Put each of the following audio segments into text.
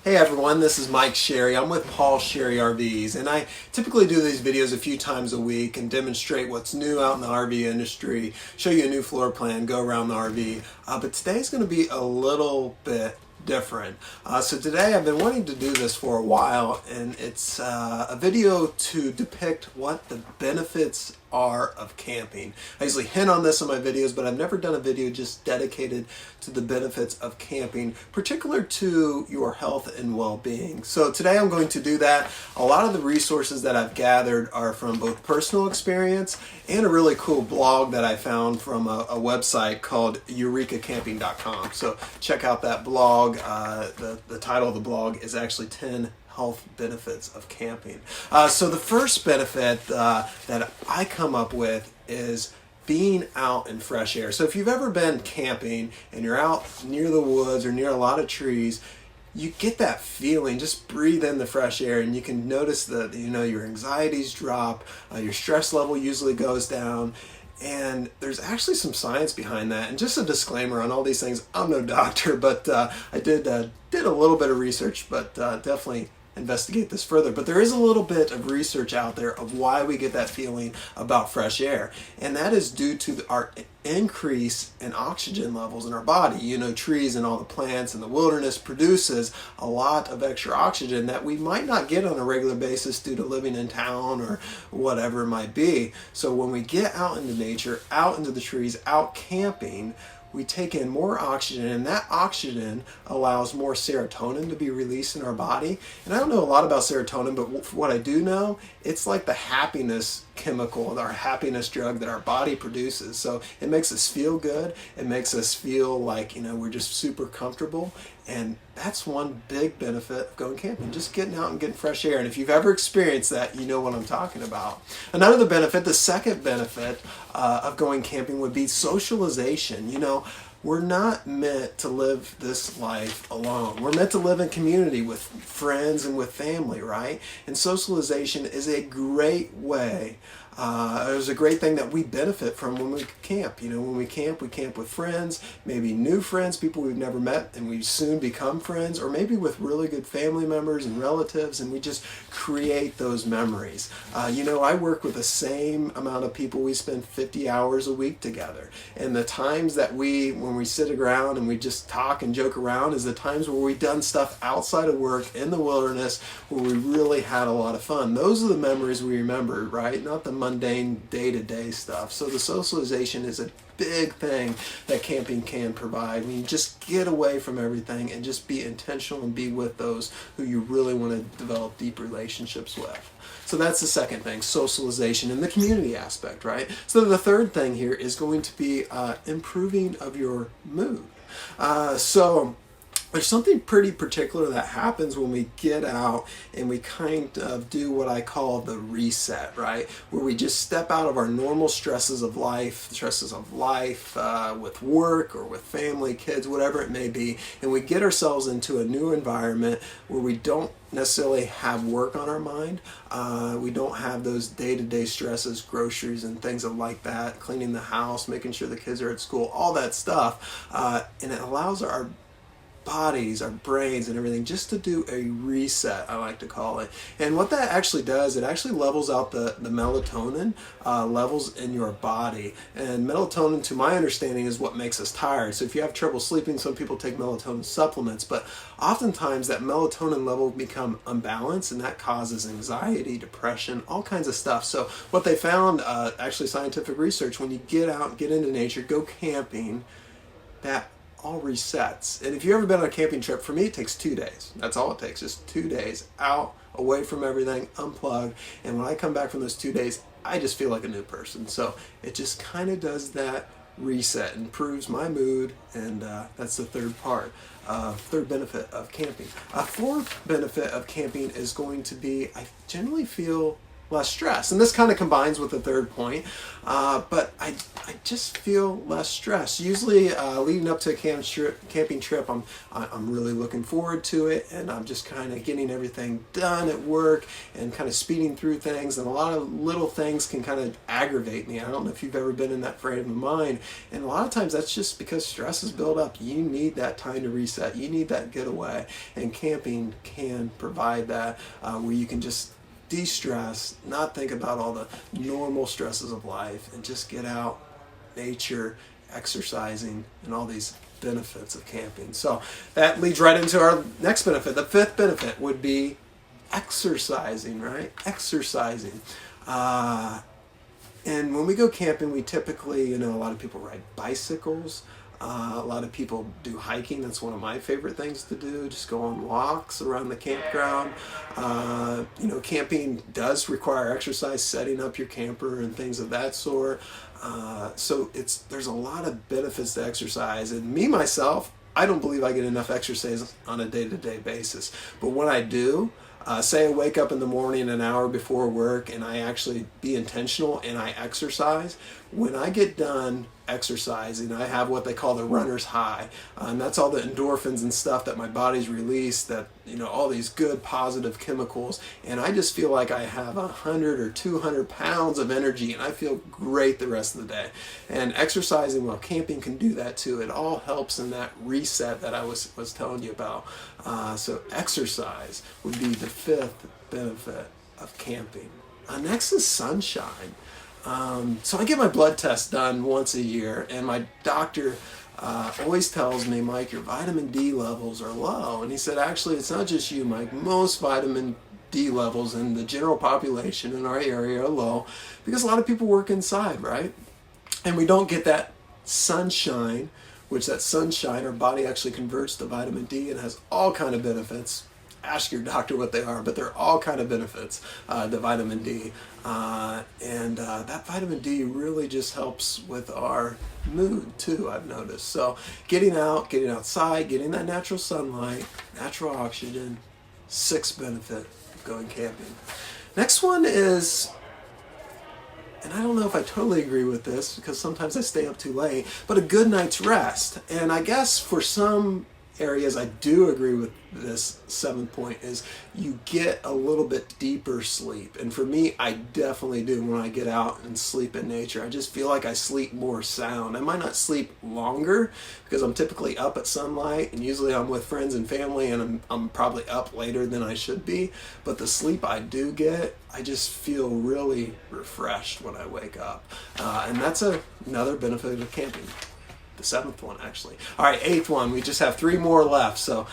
Hey everyone, this is Mike Sherry. I'm with Paul Sherry RVs, and I typically do these videos a few times a week and demonstrate what's new out in the RV industry, show you a new floor plan, go around the RV. But today's going to be a little bit different. So today I've been wanting to do this for a while, and it's a video to depict what the benefits are of camping. I usually hint on this in my videos, but I've never done a video just dedicated to the benefits of camping, particular to your health and well-being. So today I'm going to do that. A lot of the resources that I've gathered are from both personal experience and a really cool blog that I found from a website called eurekacamping.com. So check out that blog. The title of the blog is actually 10 health benefits of camping. So the first benefit that I come up with is being out in fresh air. So if you've ever been camping and you're out near the woods or near a lot of trees, you get that feeling. Just breathe in the fresh air and you can notice that your anxieties drop, your stress level usually goes down. And there's actually some science behind that. And just a disclaimer on all these things, I'm no doctor, but I did a little bit of research, but definitely investigate this further. But there is a little bit of research out there of why we get that feeling about fresh air. And that is due to our increase in oxygen levels in our body. Trees and all the plants and the wilderness produces a lot of extra oxygen that we might not get on a regular basis due to living in town or whatever it might be. So when we get out into nature, out into the trees, out camping, we take in more oxygen, and that oxygen allows more serotonin to be released in our body. And I don't know a lot about serotonin, but what I do know, it's like the happiness chemical, our happiness drug that our body produces. So it makes us feel good. It makes us feel like, we're just super comfortable. And that's one big benefit of going camping, just getting out and getting fresh air. And if you've ever experienced that, you know what I'm talking about. Another benefit, the second benefit of going camping would be socialization. We're not meant to live this life alone. We're meant to live in community with friends and with family, right? And socialization is a great way. It was a great thing that we benefit from when we camp. When we camp with friends, maybe new friends, people we've never met, and we soon become friends, or maybe with really good family members and relatives, and we just create those memories. I work with the same amount of people. We spend 50 hours a week together. And the times that when we sit around and we just talk and joke around is the times where we've done stuff outside of work in the wilderness where we really had a lot of fun. Those are the memories we remember, right? Not the mundane day-to-day stuff. So the socialization is a big thing that camping can provide. When you just get away from everything and just be intentional and be with those who you really want to develop deep relationships with. So that's the second thing, socialization and the community aspect, right? So the third thing here is going to be improving of your mood. So there's something pretty particular that happens when we get out and we kind of do what I call the reset, right? Where we just step out of our normal stresses of life with work or with family, kids, whatever it may be, and we get ourselves into a new environment where we don't necessarily have work on our mind. We don't have those day-to-day stresses, groceries and things like that, cleaning the house, making sure the kids are at school, all that stuff. And it allows our bodies, our brains and everything just to do a reset, I like to call it. And what that actually does, it actually levels out the melatonin levels in your body. And melatonin, to my understanding, is what makes us tired. So if you have trouble sleeping, some people take melatonin supplements, but oftentimes that melatonin level become unbalanced, and that causes anxiety, depression, all kinds of stuff. So what they found, actually scientific research, when you get out, get into nature, go camping, that all resets. And if you've ever been on a camping trip, for me it takes 2 days. That's all it takes, just 2 days out, away from everything, unplug. And when I come back from those 2 days, I just feel like a new person. So it just kind of does that reset, improves my mood, and that's the third part. Third benefit of camping. A fourth benefit of camping is going to be, I generally feel less stress. And this kind of combines with the third point, but I just feel less stress. Usually leading up to a camping trip, I'm really looking forward to it, and I'm just kind of getting everything done at work and kind of speeding through things, and a lot of little things can kind of aggravate me. I don't know if you've ever been in that frame of mind, and a lot of times that's just because stress is built up. You need that time to reset. You need that getaway, and camping can provide that, where you can just de-stress, not think about all the normal stresses of life, and just get out, nature, exercising, and all these benefits of camping. So that leads right into our next benefit. The fifth benefit would be exercising, right? Exercising. And when we go camping, we typically, a lot of people ride bicycles. A lot of people do hiking. That's one of my favorite things to do. Just go on walks around the campground. Camping does require exercise, setting up your camper and things of that sort. So there's a lot of benefits to exercise. And me, myself, I don't believe I get enough exercise on a day-to-day basis. But when I do, say I wake up in the morning an hour before work and I actually be intentional and I exercise, when I get done exercising, I have what they call the runner's high. And that's all the endorphins and stuff that my body's released, that, all these good positive chemicals. And I just feel like I have 100 or 200 pounds of energy, and I feel great the rest of the day. And exercising while camping can do that too. It all helps in that reset that I was telling you about. So exercise would be the fifth benefit of camping. Next is sunshine. So I get my blood test done once a year, and my doctor always tells me, Mike, your vitamin D levels are low. And he said, actually, it's not just you, Mike. Most vitamin D levels in the general population in our area are low because a lot of people work inside, right? And we don't get that sunshine, which that sunshine, our body actually converts to vitamin D and has all kind of benefits. Ask your doctor what they are, but they're all kind of benefits, the vitamin D. And that vitamin D really just helps with our mood too, I've noticed. So getting outside, getting that natural sunlight, natural oxygen, sixth benefit of going camping. Next one is, and I don't know if I totally agree with this because sometimes I stay up too late, but a good night's rest. And I guess for some areas I do agree with this seventh point, is you get a little bit deeper sleep. And for me, I definitely do when I get out and sleep in nature. I just feel like I sleep more sound. I might not sleep longer because I'm typically up at sunlight, and usually I'm with friends and family, and I'm probably up later than I should be. But the sleep I do get, I just feel really refreshed when I wake up. And that's another benefit of camping. The seventh one, actually. All right, eighth one. We just have three more left. So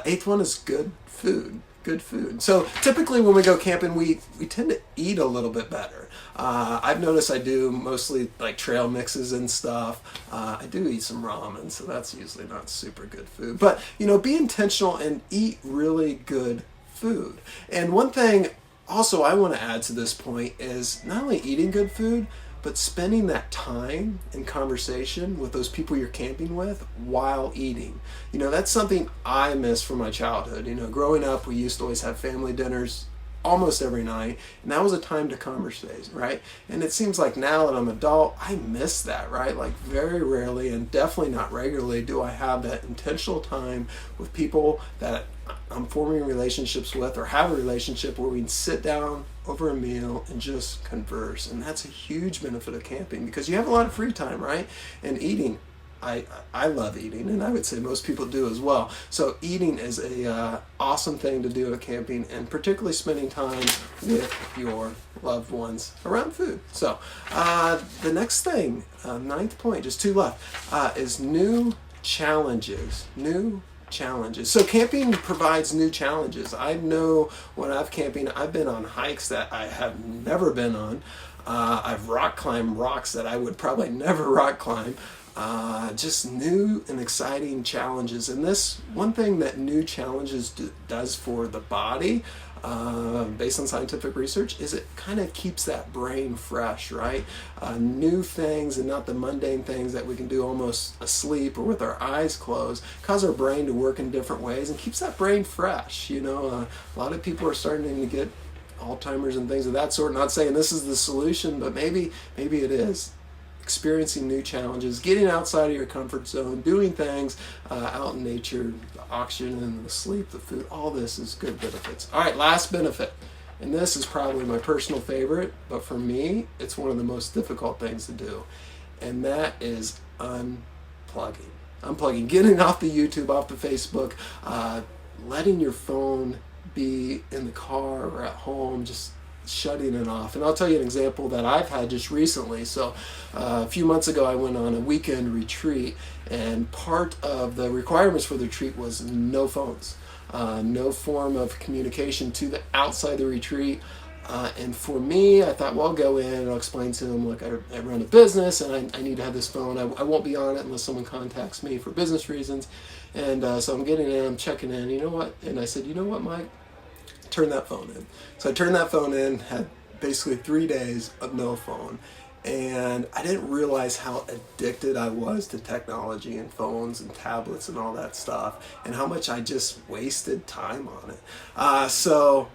eighth one is good food. Good food. So typically when we go camping, we tend to eat a little bit better. I've noticed I do mostly like trail mixes and stuff. I do eat some ramen, so that's usually not super good food. But, be intentional and eat really good food. And one thing also I want to add to this point is not only eating good food, but spending that time in conversation with those people you're camping with while eating. That's something I miss from my childhood. Growing up, we used to always have family dinners almost every night, and that was a time to conversate, right? And it seems like now that I'm an adult, I miss that, right? Like very rarely, and definitely not regularly, do I have that intentional time with people that I'm forming relationships with, or have a relationship where we can sit down over a meal and just converse. And that's a huge benefit of camping because you have a lot of free time, right? And eating, I love eating, and I would say most people do as well. So eating is a awesome thing to do at camping, and particularly spending time with your loved ones around food. So the next thing, ninth point, just two left, is new challenges. So camping provides new challenges. I know when I've camping, I've been on hikes that I have never been on. I've rock climbed rocks that I would probably never rock climb. Just new and exciting challenges. And this one thing that new challenges does for the body, based on scientific research, is it kind of keeps that brain fresh, right? New things, and not the mundane things that we can do almost asleep or with our eyes closed, cause our brain to work in different ways and keeps that brain fresh. A lot of people are starting to get Alzheimer's and things of that sort. Not saying this is the solution, but maybe it is. Experiencing new challenges, getting outside of your comfort zone, doing things out in nature, the oxygen, the sleep, the food, all this is good benefits. All right, last benefit. And this is probably my personal favorite, but for me, it's one of the most difficult things to do. And that is unplugging. Unplugging, getting off the YouTube, off the Facebook, letting your phone be in the car or at home, just shutting it off. And I'll tell you an example that I've had just recently. So a few months ago, I went on a weekend retreat, and part of the requirements for the retreat was no phones, no form of communication to the outside the retreat. And for me, I thought, well, I'll go in and I'll explain to them, look, I run a business and I need to have this phone. I won't be on it unless someone contacts me for business reasons. And so I'm getting in, I'm checking in, you know what? And I said, you know what, Mike? Turn that phone in. So I turned that phone in, had basically 3 days of no phone. And I didn't realize how addicted I was to technology and phones and tablets and all that stuff, and how much I just wasted time on it. So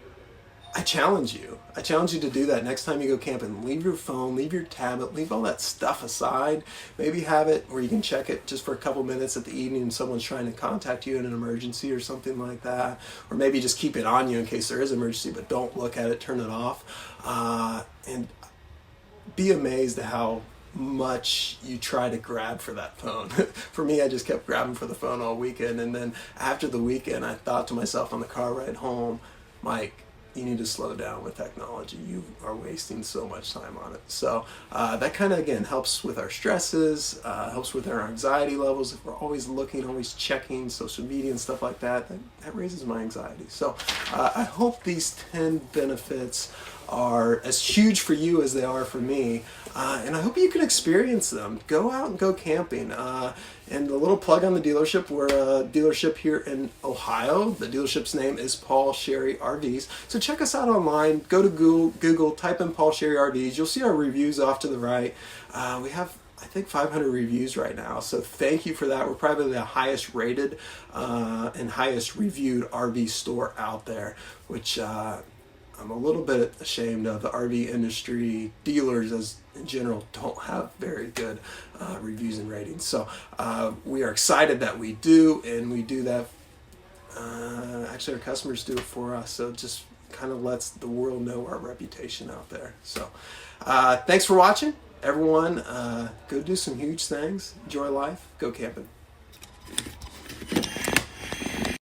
I challenge you. I challenge you to do that next time you go camping. Leave your phone, leave your tablet, leave all that stuff aside. Maybe have it where you can check it just for a couple minutes at the evening and someone's trying to contact you in an emergency or something like that. Or maybe just keep it on you in case there is an emergency, but don't look at it, turn it off. And be amazed at how much you try to grab for that phone. For me, I just kept grabbing for the phone all weekend. And then after the weekend, I thought to myself on the car ride home, Mike, you need to slow down with technology. You are wasting so much time on it. So that kind of, again, helps with our stresses, helps with our anxiety levels. If we're always looking, always checking social media and stuff like that, that raises my anxiety. So I hope these 10 benefits are as huge for you as they are for me, and I hope you can experience them. Go out and go camping. And a little plug on the dealership. We're a dealership here in Ohio. The dealership's name is Paul Sherry RVs. So check us out online. Go to Google, type in Paul Sherry RVs. You'll see our reviews off to the right. We have, I think, 500 reviews right now. So thank you for that. We're probably the highest rated and highest reviewed RV store out there, which I'm a little bit ashamed of. The RV industry, dealers as in general, don't have very good reviews and ratings. So we are excited that we do, and we do that. Actually, our customers do it for us. So it just kind of lets the world know our reputation out there. So thanks for watching, everyone. Go do some huge things. Enjoy life. Go camping.